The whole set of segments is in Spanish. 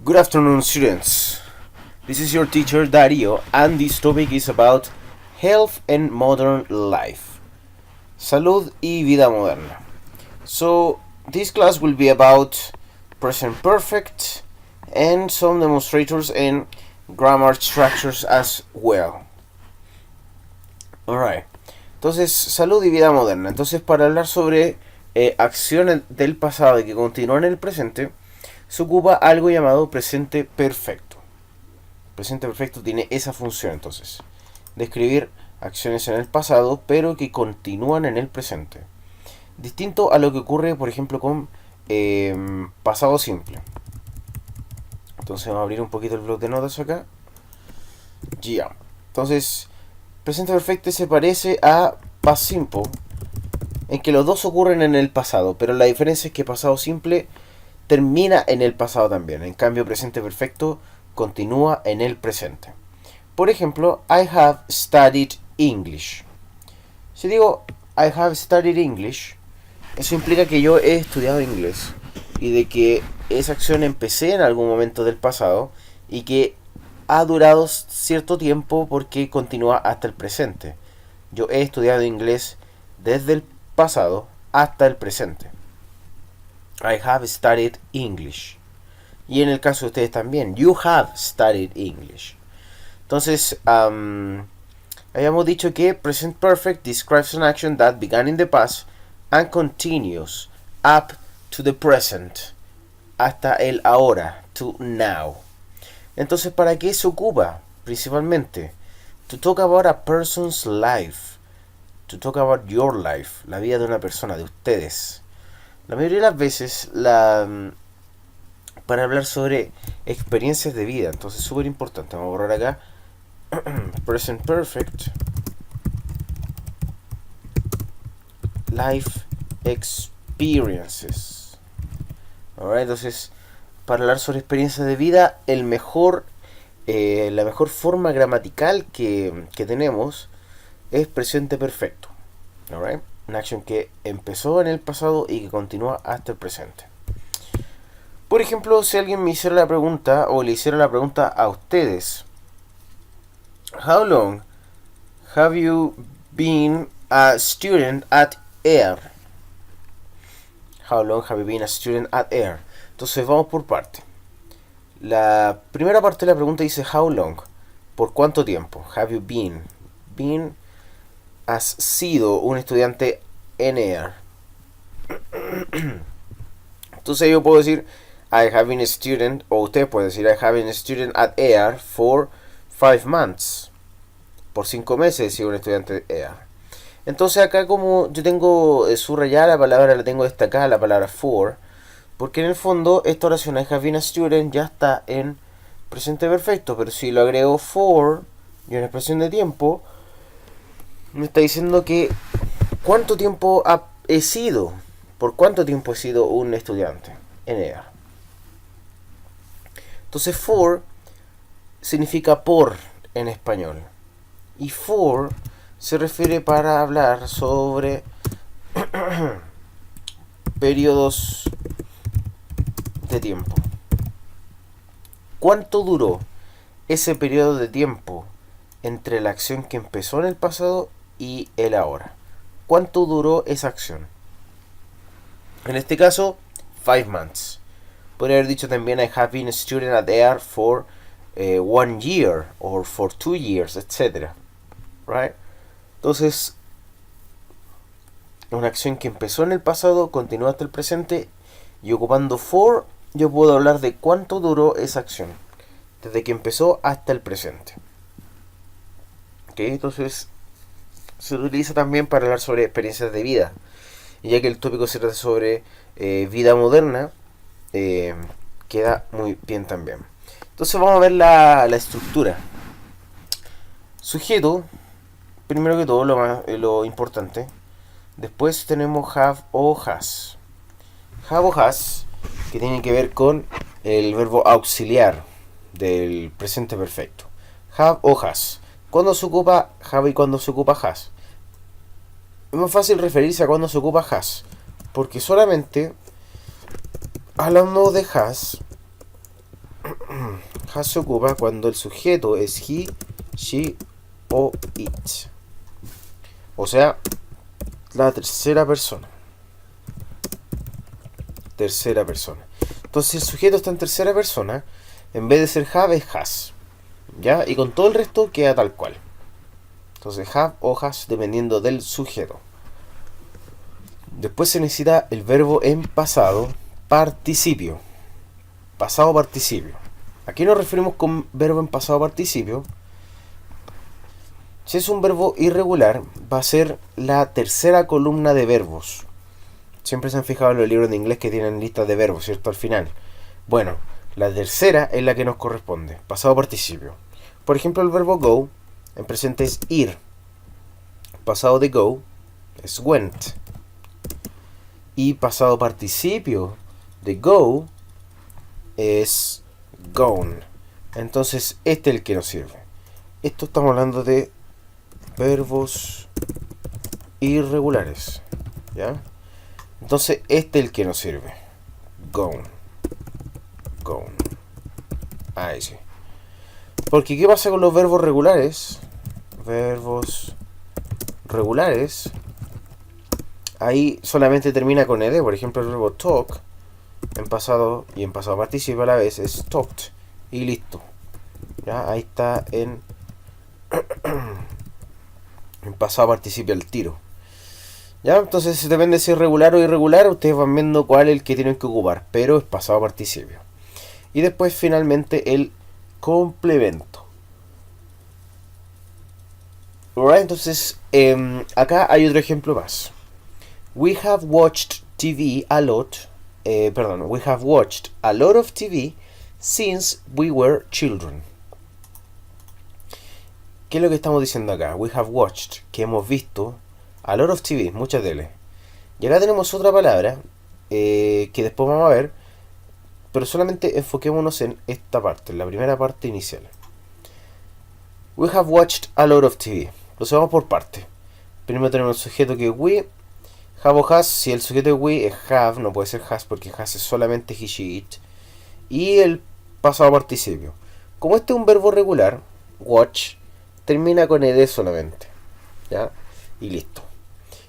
Good afternoon, students. This is your teacher Dario, and this topic is about health and modern life. Salud y vida moderna. So, this class will be about present perfect and some demonstrators and grammar structures as well. Alright. Entonces, salud y vida moderna. Entonces, para hablar sobre acciones del pasado y que continúan en el presente, se ocupa algo llamado presente perfecto. Presente perfecto tiene esa función, entonces, describir acciones en el pasado, pero que continúan en el presente. Distinto a lo que ocurre, por ejemplo, con pasado simple. Entonces vamos a abrir un poquito el bloc de notas acá. Ya. Entonces, presente perfecto se parece a past simple, en que los dos ocurren en el pasado, pero la diferencia es que pasado simple termina en el pasado también. En cambio, presente perfecto continúa en el presente. Por ejemplo, I have studied English. Si digo I have studied English, eso implica que yo he estudiado inglés y de que esa acción empecé en algún momento del pasado y que ha durado cierto tiempo porque continúa hasta el presente. Yo he estudiado inglés desde el pasado hasta el presente. I have studied English. Y en el caso de ustedes también, you have studied English. Entonces, habíamos dicho que present perfect describes an action that began in the past and continues up to the present, hasta el ahora, to now. Entonces, ¿para qué se ocupa? Principalmente, to talk about a person's life, to talk about your life, la vida de una persona, de ustedes. La mayoría de las veces, para hablar sobre experiencias de vida, entonces súper importante, vamos a borrar acá, present perfect, life experiences. Alright, entonces, para hablar sobre experiencias de vida, la mejor forma gramatical que tenemos es presente perfecto. Alright, una acción que empezó en el pasado y que continúa hasta el presente. Por ejemplo, si alguien me hiciera la pregunta o le hiciera la pregunta a ustedes, How long have you been a student at Air? How long have you been a student at Air? Entonces vamos por parte. La primera parte de la pregunta dice how long, ¿por cuánto tiempo? Have you been? Been, has sido un estudiante en Air. Entonces yo puedo decir I have been a student, o usted puede decir I have been a student at Air for 5 months. Por 5 meses he sido un estudiante de Air. Entonces acá, como yo tengo subrayada la palabra, la tengo destacada la palabra for, porque en el fondo esta oración I have been a student ya está en presente perfecto, pero si lo agrego for y una expresión de tiempo, me está diciendo que cuánto tiempo he sido, por cuánto tiempo he sido un estudiante en Air. Entonces for significa por en español, y for se refiere para hablar sobre periodos de tiempo. ¿Cuánto duró ese periodo de tiempo entre la acción que empezó en el pasado y el ahora? ¿Cuánto duró esa acción? En este caso, 5 months. Podría haber dicho también I have been a student at Air for 1 year or for 2 years, etc. Right? Entonces, una acción que empezó en el pasado continúa hasta el presente, y ocupando for yo puedo hablar de cuánto duró esa acción desde que empezó hasta el presente. ¿Ok? Entonces se utiliza también para hablar sobre experiencias de vida, y ya que el tópico se trata sobre vida moderna, queda muy bien también. Entonces vamos a ver la estructura. Sujeto, primero que todo, lo importante. Después tenemos have o has. Have o has, que tienen que ver con el verbo auxiliar del presente perfecto. Have o has. ¿Cuándo se ocupa have y cuándo se ocupa has? Es más fácil referirse a cuándo se ocupa has, porque solamente hablando de has has se ocupa cuando el sujeto es he, she o it. O sea, la tercera persona. Tercera persona. Entonces, si el sujeto está en tercera persona, en vez de ser have, es has. ¿Ya? Y con todo el resto queda tal cual. Entonces, have o has dependiendo del sujeto. Después se necesita el verbo en pasado participio. Pasado participio. ¿A qué nos referimos con verbo en pasado participio? Si es un verbo irregular, va a ser la tercera columna de verbos. Siempre se han fijado en los libros de inglés que tienen listas de verbos, ¿cierto? Al final. Bueno, la tercera es la que nos corresponde. Pasado participio. Por ejemplo, el verbo go, en presente es ir. Pasado de go es went. Y pasado participio de go es gone. Entonces, este es el que nos sirve. Esto estamos hablando de verbos irregulares. ¿Ya? Entonces, este es el que nos sirve. Gone. Gone. Ahí sí. Porque, ¿qué pasa con los verbos regulares? Verbos regulares. Ahí solamente termina con ed. Por ejemplo, el verbo talk en pasado y en pasado participio a la vez es talked. Y listo. ¿Ya? Ahí está en pasado participio al tiro. ¿Ya? Entonces depende si es regular o irregular. Ustedes van viendo cuál es el que tienen que ocupar. Pero es pasado participio. Y después finalmente el complemento. Alright, entonces acá hay otro ejemplo más. We have watched TV a lot. We have watched a lot of TV since we were children. ¿Qué es lo que estamos diciendo acá? We have watched, que hemos visto a lot of TV, mucha tele. Y acá tenemos otra palabra que después vamos a ver, pero solamente enfoquémonos en esta parte, en la primera parte inicial. We have watched a lot of TV. Lo hacemos por parte. Primero tenemos el sujeto que es we. Have o has, si el sujeto es we es have, no puede ser has porque has es solamente he, she, it. Y el pasado participio. Como este es un verbo regular, watch, termina con ed solamente. ¿Ya? Y listo.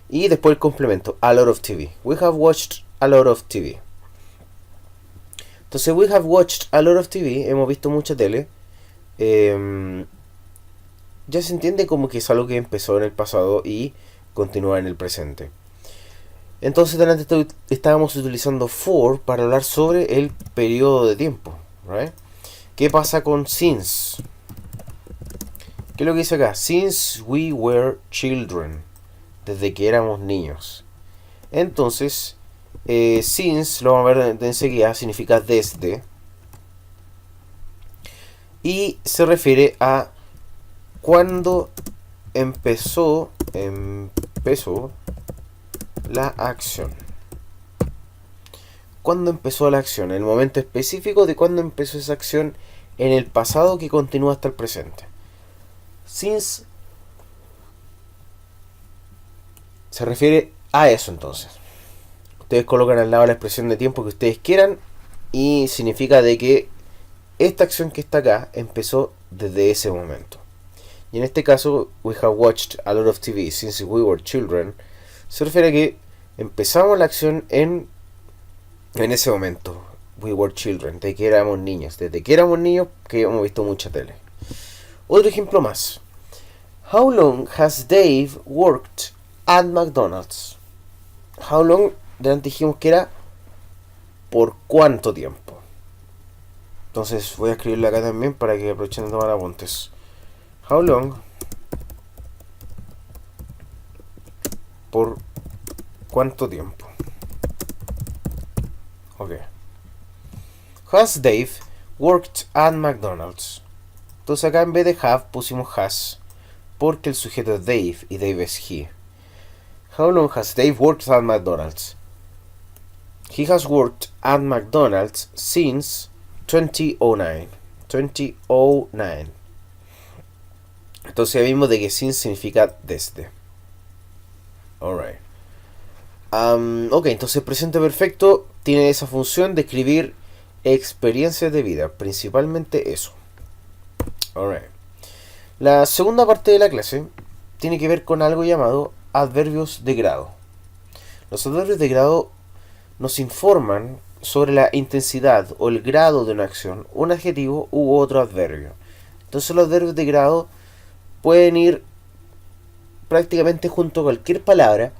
Y después el complemento, a lot of TV. We have watched a lot of TV. Entonces, we have watched a lot of TV, hemos visto mucha tele. Ya se entiende como que es algo que empezó en el pasado y continúa en el presente. Entonces, delante estábamos utilizando for para hablar sobre el periodo de tiempo. ¿Right? ¿Qué pasa con since? ¿Qué es lo que dice acá? Since we were children. Desde que éramos niños. Entonces, since, lo vamos a ver de enseguida, significa desde. Y se refiere a cuando empezó la acción. ¿Cuándo empezó la acción? El momento específico de cuándo empezó esa acción en el pasado que continúa hasta el presente. Since se refiere a eso entonces. Ustedes colocan al lado la expresión de tiempo que ustedes quieran y significa de que esta acción que está acá empezó desde ese momento. Y en este caso, we have watched a lot of TV since we were children. Se refiere a que empezamos la acción en ese momento. We were children, desde que éramos niños. Desde que éramos niños que hemos visto mucha tele. Otro ejemplo más. How long has Dave worked at McDonald's? How long, delante dijimos que era por cuánto tiempo. Entonces voy a escribirlo acá también para que aprovechen de tomar apuntes. How long, por cuánto tiempo. Ok. Has Dave worked at McDonald's? Entonces acá en vez de have pusimos has, porque el sujeto es Dave y Dave es he. How long has Dave worked at McDonald's? He has worked at McDonald's since 2009. 2009. Entonces ya vimos de que since significa desde. Alright. Ok, entonces el presente perfecto tiene esa función de escribir experiencias de vida, principalmente eso. Alright. La segunda parte de la clase tiene que ver con algo llamado adverbios de grado. Los adverbios de grado nos informan sobre la intensidad o el grado de una acción, un adjetivo u otro adverbio. Entonces los adverbios de grado pueden ir prácticamente junto a cualquier palabra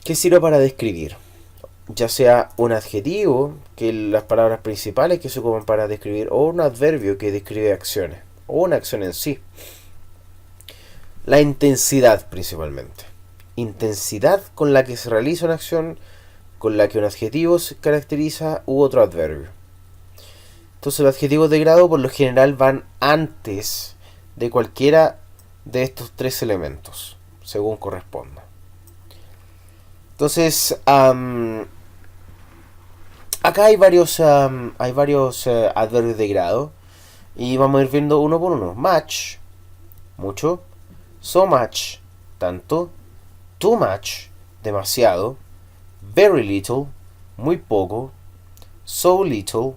que sirva para describir, ya sea un adjetivo, que las palabras principales que se ocupan para describir, o un adverbio que describe acciones, o una acción en sí. La intensidad principalmente. Intensidad con la que se realiza una acción, con la que un adjetivo se caracteriza u otro adverbio. Entonces los adjetivos de grado por lo general van antes de cualquiera de estos tres elementos, según corresponda. Entonces, acá hay varios adverbios de grado y vamos a ir viendo uno por uno. Much, mucho. So much, tanto. Too much, demasiado. Very little, muy poco. So little,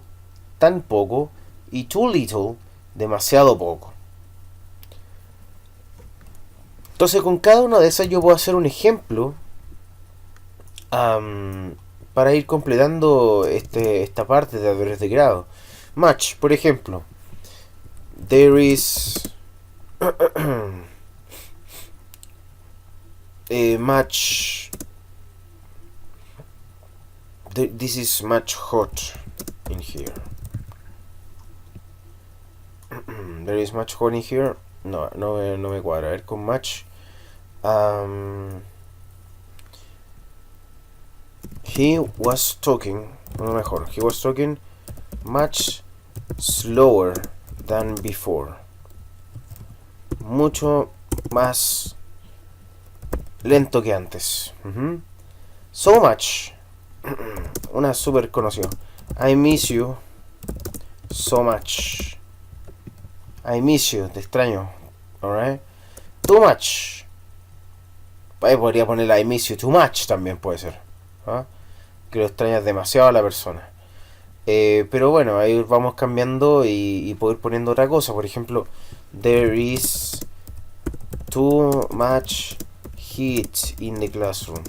tan poco. Y too little, demasiado poco. Entonces con cada una de esas yo puedo hacer un ejemplo para ir completando esta parte de adverbios de grado. Much, por ejemplo. There is much. This is much hot in here. There is much hot in here. No me cuadra. A ver, con much. He was talking. No, mejor. He was talking much slower than before. Mucho más lento que antes. So much. Una super conocida. I miss you so much. I miss you, te extraño. Alright. Too much. Ahí podría poner I miss you too much también puede ser. Que lo extrañas demasiado a la persona. Pero bueno, ahí vamos cambiando y puedo ir poniendo otra cosa. Por ejemplo, there is too much heat in the classroom.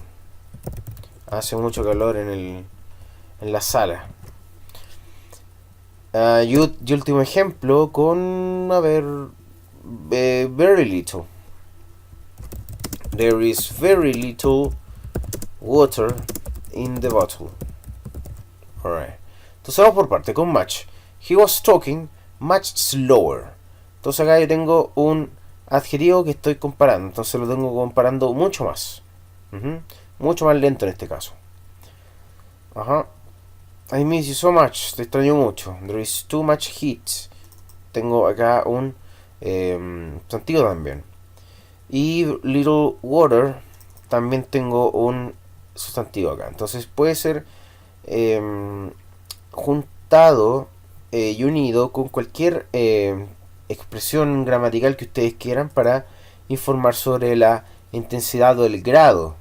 Hace mucho calor en la sala. Y último ejemplo con, a ver, very little. There is very little water in the bottle. Alright. Entonces vamos por parte, con much. He was talking much slower. Entonces acá yo tengo un adjetivo que estoy comparando. Entonces lo tengo comparando mucho más. Mucho más lento en este caso. I miss you so much. Te extraño mucho. There is too much heat. Tengo acá un sustantivo también. Y little water también tengo un sustantivo acá. Entonces puede ser juntado y unido con cualquier expresión gramatical que ustedes quieran para informar sobre la intensidad o el grado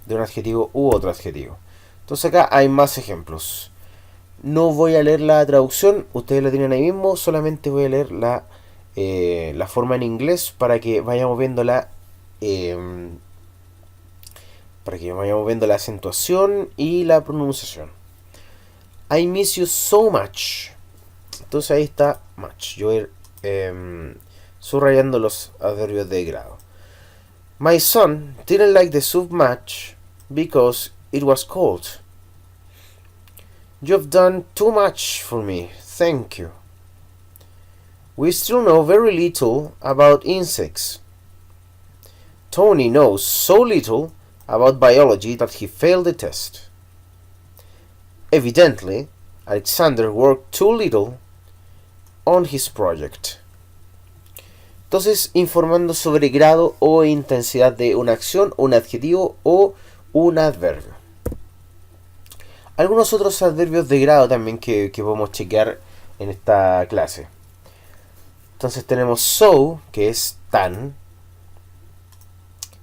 de un adjetivo u otro adjetivo. Entonces acá hay más ejemplos. No voy a leer la traducción, ustedes la tienen ahí mismo, solamente voy a leer la forma en inglés para que vayamos viendo la acentuación y la pronunciación. I miss you so much. Entonces ahí está much. Yo voy a ir subrayando los adverbios de grado. My son didn't like the soup much because it was cold. You've done too much for me, thank you. We still know very little about insects. Tony knows so little about biology that he failed the test. Evidently, Alexander worked too little on his project. Entonces, informando sobre grado o intensidad de una acción, un adjetivo o un adverbio. Algunos otros adverbios de grado también que podemos chequear en esta clase. Entonces tenemos so, que es tan.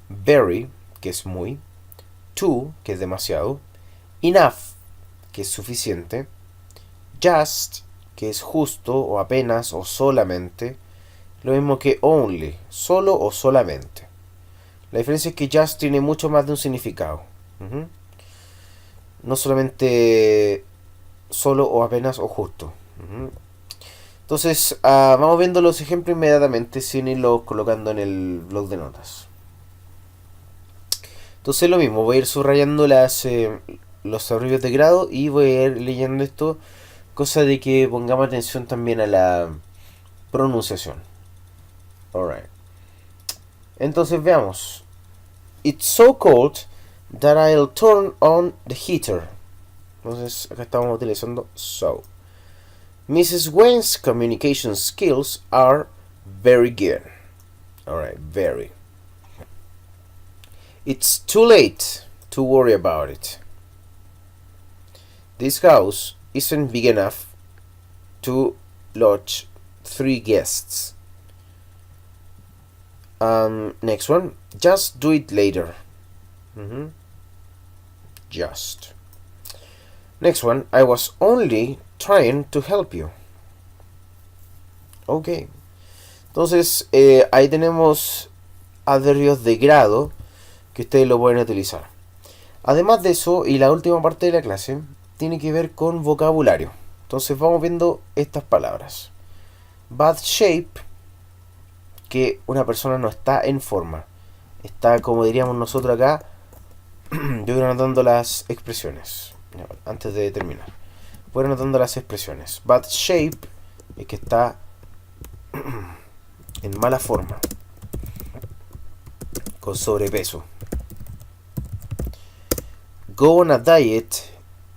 Very, que es muy. Too, que es demasiado. Enough, que es suficiente. just, que es justo, o apenas, o solamente, lo mismo que only, solo o solamente. La diferencia es que just tiene mucho más de un significado. No solamente solo o apenas o justo. Entonces, vamos viendo los ejemplos inmediatamente sin irlos colocando en el blog de notas. Entonces lo mismo, voy a ir subrayando los abrevios de grado y voy a ir leyendo esto, cosa de que pongamos atención también a la pronunciación. Alright. Entonces veamos. It's so cold that I'll turn on the heater. Entonces acá estamos utilizando so. Mrs. Wayne's communication skills are very good. Alright, very. It's too late to worry about it. This house isn't big enough to lodge 3 guests. Next one. Just do it later. Just. Next one. I was only trying to help you. Ok. Entonces, ahí tenemos adverbios de grado que ustedes lo pueden utilizar. Además de eso, y la última parte de la clase, tiene que ver con vocabulario. Entonces vamos viendo estas palabras. Bad shape, que una persona no está en forma. Está, como diríamos nosotros acá, yo voy anotando las expresiones. Antes de terminar. Voy anotando las expresiones. Bad shape es que está en mala forma. Con sobrepeso. Go on a diet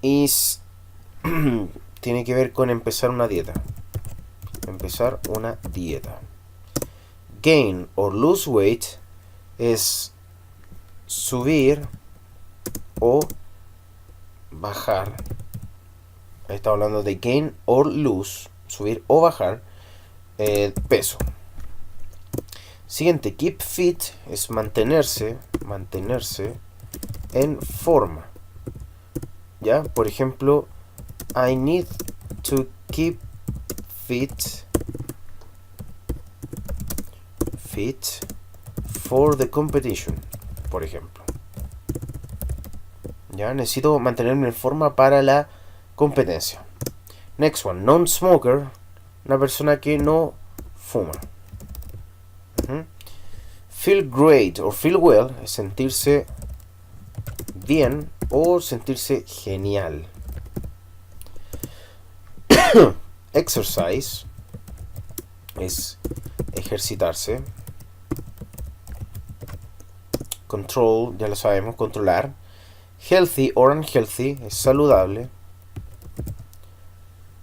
is tiene que ver con empezar una dieta. Empezar una dieta. Gain or lose weight es subir o bajar. Ahí está hablando de gain or lose, subir o bajar peso. Siguiente, keep fit es mantenerse en forma. ¿Ya? Por ejemplo, I need to keep fit for the competition, por ejemplo. ¿Ya? Necesito mantenerme en forma para la competencia. Next one, non-smoker, una persona que no fuma. Feel great or feel well es sentirse bien o sentirse genial. Exercise es ejercitarse. Control, ya lo sabemos, controlar. Healthy or unhealthy es saludable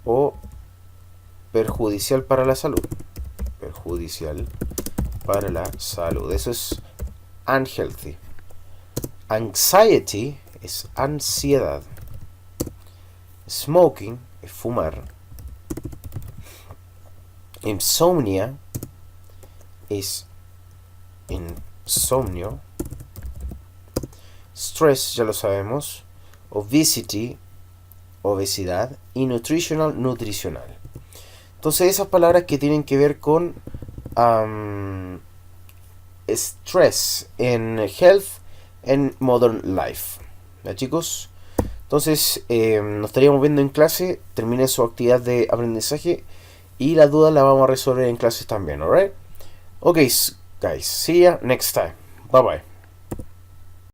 o perjudicial para la salud. Perjudicial para la salud. Eso es unhealthy. Anxiety es ansiedad. Smoking es fumar. Insomnia es insomnio. Stress, ya lo sabemos. Obesity, obesidad. Y nutritional, nutricional. Entonces esas palabras que tienen que ver con stress en health en modern life. ¿Ya, chicos? Entonces nos estaríamos viendo en clase. Termine su actividad de aprendizaje y la duda la vamos a resolver en clases también. Alright? Ok, guys, see ya next time. Bye bye.